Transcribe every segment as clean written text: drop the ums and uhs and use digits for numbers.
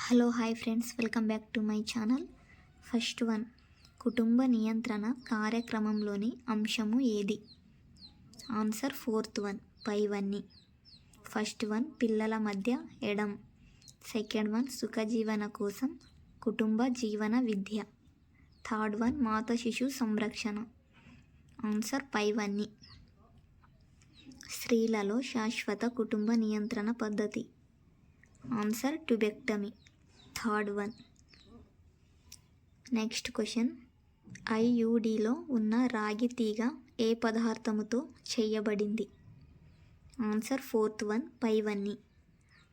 Hello hi friends, welcome back to my channel. First one, కుటుంబ నియంత్రణ కార్యక్రమంలోని అంశము ఏది? ఆన్సర్ ఫోర్త్ వన్, పైవన్నీ. ఫస్ట్ వన్, పిల్లల మధ్య ఎడం. సెకండ్ వన్, సుఖజీవన కోసం కుటుంబ జీవన విద్య. థర్డ్ వన్, మాత శిశు సంరక్షణ. ఆన్సర్ పైవన్నీ. స్త్రీలలో శాశ్వత కుటుంబ నియంత్రణ పద్ధతి. Answer tubectomy. Third one. Next question, ఐయుడిలో ఉన్న రాగి తీగ ఏ పదార్థముతో చేయబడింది? ఆన్సర్ ఫోర్త్ వన్, పైవన్నీ.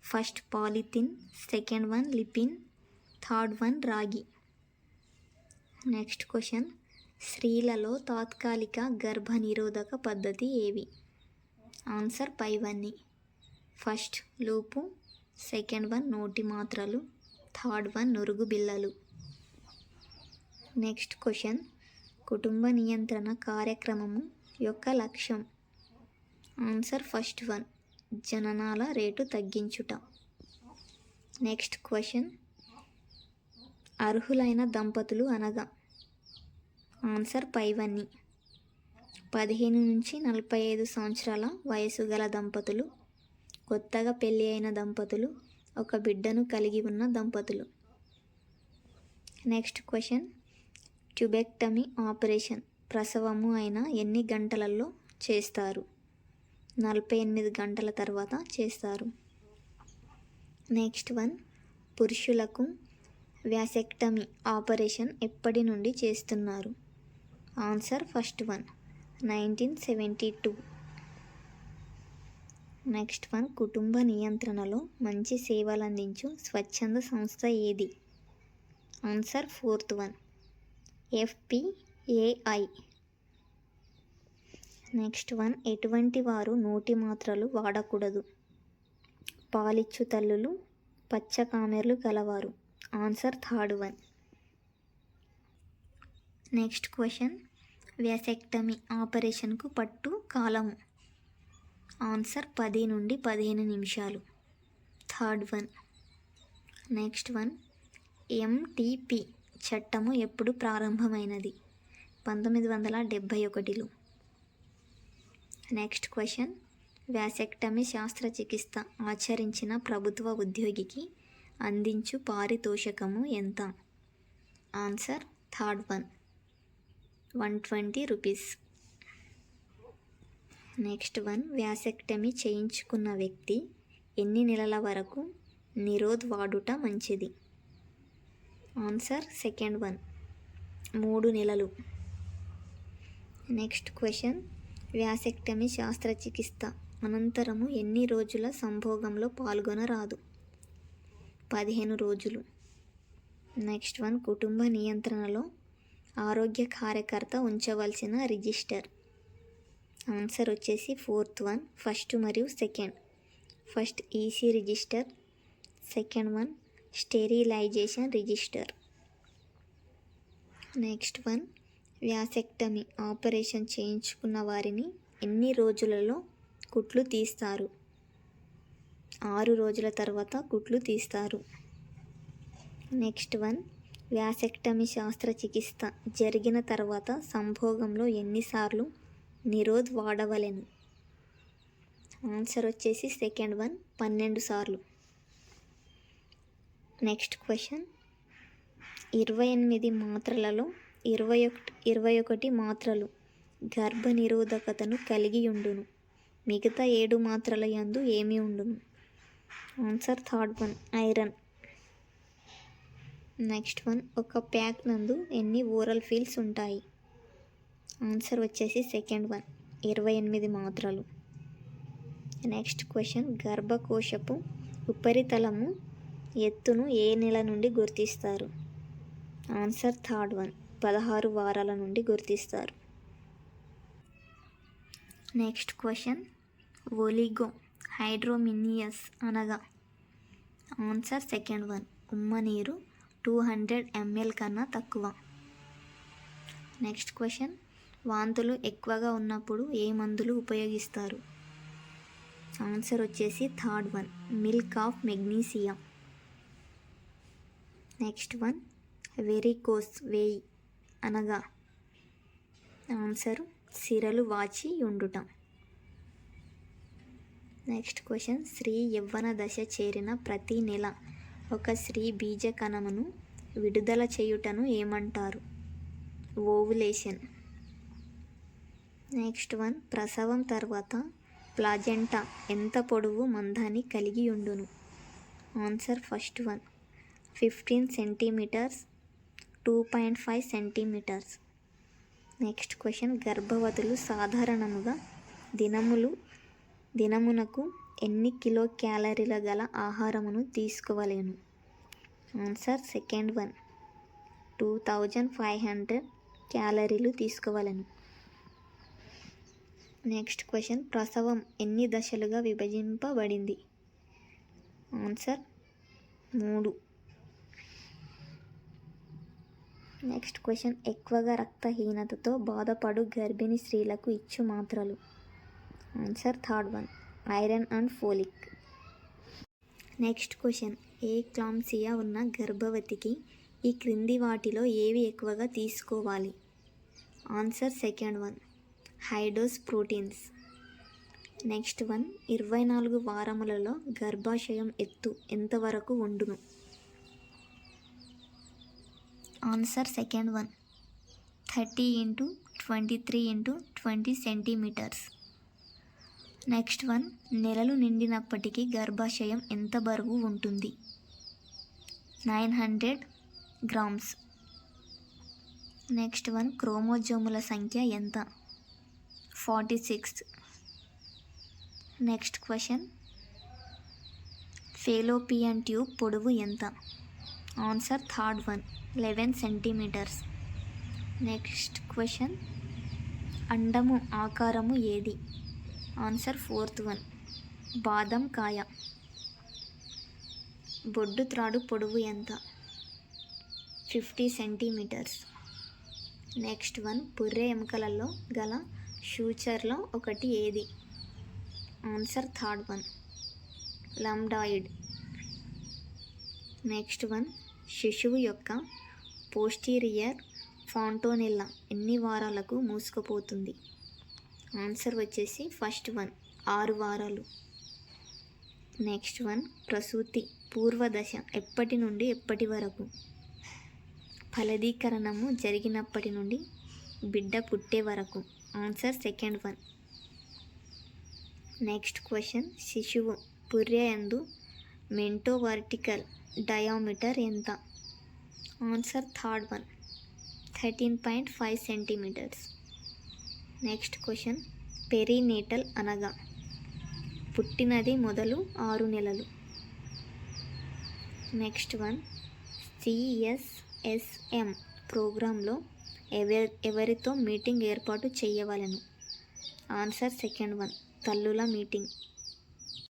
ఫస్ట్ పాలిథిన్, సెకండ్ వన్ లిపిన్, థర్డ్ వన్ రాగి. నెక్స్ట్ క్వశ్చన్, స్త్రీలలో తాత్కాలిక గర్భ నిరోధక పద్ధతి ఏవి? ఆన్సర్ పైవన్నీ. ఫస్ట్ లూపు, సెకండ్ వన్ నోటి మాత్రలు, థర్డ్ వన్ నురుగు బిళ్ళలు. నెక్స్ట్ క్వశ్చన్, కుటుంబ నియంత్రణ కార్యక్రమము యొక్క లక్ష్యం. ఆన్సర్ ఫస్ట్ వన్, జననాల రేటు తగ్గించుట. నెక్స్ట్ క్వశ్చన్, అర్హులైన దంపతులు అనగా? ఆన్సర్ పైవన్నీ. 15 నుంచి 45 సంవత్సరాల వయసు గల దంపతులు, కొత్తగా పెళ్ళి అయిన దంపతులు, ఒక బిడ్డను కలిగి ఉన్న దంపతులు. నెక్స్ట్ క్వశ్చన్, ట్యూబెక్టమీ ఆపరేషన్ ప్రసవము అయిన ఎన్ని గంటలలో చేస్తారు? 48 గంటల తర్వాత చేస్తారు. నెక్స్ట్ వన్, పురుషులకు వ్యాసెక్టమీ ఆపరేషన్ ఎప్పటి నుండి చేస్తున్నారు? Answer first one, 1972. Next one, కుటుంబ నియంత్రణలో మంచి సేవలందించు స్వచ్ఛంద సంస్థ ఏది? Answer fourth one, FPAI. Next one, ఎటువంటి వారు నోటి మాత్రలు వాడకూడదు? పాలిచ్చు తల్లులు, పచ్చకామెర్లు గలవారు. Answer third one. Next question, vasectomy ఆపరేషన్కు పట్టు కాలము. ఆన్సర్ 10 నుండి 15 నిమిషాలు. Third one. Next one, MTP చట్టము ఎప్పుడు ప్రారంభమైనది? 1971లో. నెక్స్ట్ క్వశ్చన్, వ్యాసెక్టమీ శస్త్రచికిత్స ఆచరించిన ప్రభుత్వ ఉద్యోగికి అందించు పారితోషికము ఎంత? Answer third one, 120 rupees. Next one, vasectomy చేయించుకున్న వ్యక్తి ఎన్ని నెలల వరకు నిరోధ్ వాడుట మంచిది? ఆన్సర్ సెకండ్ వన్, 3 నెలలు. నెక్స్ట్ క్వశ్చన్, వ్యాసెక్టమీ శస్త్రచికిత్స అనంతరము ఎన్ని రోజుల సంభోగంలో పాల్గొనరాదు? 15 రోజులు. నెక్స్ట్ వన్, కుటుంబ నియంత్రణలో ఆరోగ్య కార్యకర్త ఉంచవలసిన రిజిస్టర్. ఆన్సర్ వచ్చేసి ఫోర్త్ వన్, ఫస్ట్ మరియు second. First EC register, second one sterilization register. Next one, vasectomy operation చేయించుకున్న వారిని ఎన్ని రోజులలో కుట్లు తీస్తారు? 6 రోజుల తర్వాత కుట్లు తీస్తారు. నెక్స్ట్ వన్, వ్యాసెక్టమీ శస్త్రచికిత్స జరిగిన తర్వాత సంభోగంలో ఎన్నిసార్లు నిరోధ్ వాడవలెను? ఆన్సర్ వచ్చేసి సెకండ్ వన్, 12 సార్లు. నెక్స్ట్ క్వశ్చన్, 28 మాత్రలలో 21 మాత్రలు గర్భ నిరోధకతను కలిగి ఉండును. మిగతా 7 మాత్రల యందు ఏమి ఉండును? Answer third one, iron. Next one, ఒక ప్యాక్ నందు ఎన్ని ఓరల్ ఫీల్స్ ఉంటాయి? ఆన్సర్ వచ్చేసి సెకండ్ వన్, 28 మాత్రలు. నెక్స్ట్ క్వశ్చన్, గర్భకోశపు ఉపరితలము ఎత్తును ఏ నెల నుండి గుర్తిస్తారు? ఆన్సర్ థర్డ్ వన్, 16 వారాల నుండి గుర్తిస్తారు. నెక్స్ట్ క్వశ్చన్, ఒలిగో హైడ్రోమినియస్ అనగా? ఆన్సర్ సెకండ్ వన్, ఉమ్మ నీరు 200 ml కన్నా తక్కువ. నెక్స్ట్ క్వశ్చన్, వాంతులు ఎక్కువగా ఉన్నప్పుడు ఏ మందులు ఉపయోగిస్తారు? ఆన్సర్ వచ్చేసి third one, milk of magnesia. Next one varicose వేయి అనగా ఆన్సర్ సిరలు వాచి ఉండుట. నెక్స్ట్ క్వశ్చన్ స్త్రీ యవ్వన దశ చేరిన ప్రతి నెల ఒక స్త్రీ బీజ కణమును విడుదల చేయుటను ఏమంటారు? ఓవులేషన్. నెక్స్ట్ వన్ ప్రసవం తర్వాత ప్లాజెంటా ఎంత పొడవు మందాన్ని కలిగి ఉండును? Answer first one 15 centimetres 2.5 centimetres. Next question గర్భవతులు సాధారణముగా దినమునకు ఎన్ని కిలో క్యాలరీల గల ఆహారమును తీసుకోవలేను? ఆన్సర్ సెకండ్ వన్ 2500 క్యాలరీలు తీసుకోవలను. నెక్స్ట్ క్వశ్చన్ ప్రసవం ఎన్ని దశలుగా విభజింపబడింది? ఆన్సర్ 3. నెక్స్ట్ క్వశ్చన్ ఎక్కువగా రక్తహీనతతో బాధపడు గర్భిణీ స్త్రీలకు ఇచ్చు మాత్రలు? Answer third one iron and folic. Next question eclampsia ఉన్న గర్భవతికి ఈ క్రింది వాటిలో ఏవి ఎక్కువగా తీసుకోవాలి? Answer second one high dose proteins. Next one 24 వారములలో గర్భాశయం ఎత్తు ఎంతవరకు ఉండును? Answer second one 30 × 23 × 20 centimetres. Next one నెలలు నిండినప్పటికీ గర్భాశయం ఎంత బరువు ఉంటుంది? 900 గ్రామ్స్. నెక్స్ట్ వన్ క్రోమోజోముల సంఖ్య ఎంత? 46. నెక్స్ట్ క్వశ్చన్ ఫేలోపియన్ ట్యూబ్ పొడవు ఎంత? Answer third one 11 centimetres. Next question అండము ఆకారము ఏది? ఆన్సర్ ఫోర్త్ వన్ బాదం కాయ. బొడ్డు త్రాడు పొడవు ఎంత? 50 సెంటీమీటర్స్. నెక్స్ట్ వన్ పుర్రె ఎముకలలో గల షూచర్లో ఒకటి ఏది? Answer third one lambdoid. Next one శిశువు యొక్క పోస్టీరియర్ ఫాంటోనెల్లా ఎన్ని వారాలకు మూసుకుపోతుంది? ఆన్సర్ వచ్చేసి ఫస్ట్ వన్ 6 వారాలు. నెక్స్ట్ వన్ ప్రసూతి పూర్వదశ ఎప్పటి నుండి ఎప్పటి వరకు? ఫలదీకరణము జరిగినప్పటి నుండి బిడ్డ పుట్టే వరకు. Answer second one. Next question శిశువు పుర్రె యందు మెంటోవర్టికల్ డయామీటర్ ఎంత? Answer third one 13.5 centimeters. Next question perinatal అనగా? పుట్టినది మొదలు 6 నెలలు. నెక్స్ట్ వన్ CSSM ప్రోగ్రాంలో ఎవరితో మీటింగ్ ఏర్పాటు చేయవలెను? ఆన్సర్ సెకండ్ వన్ తల్లుల మీటింగ్.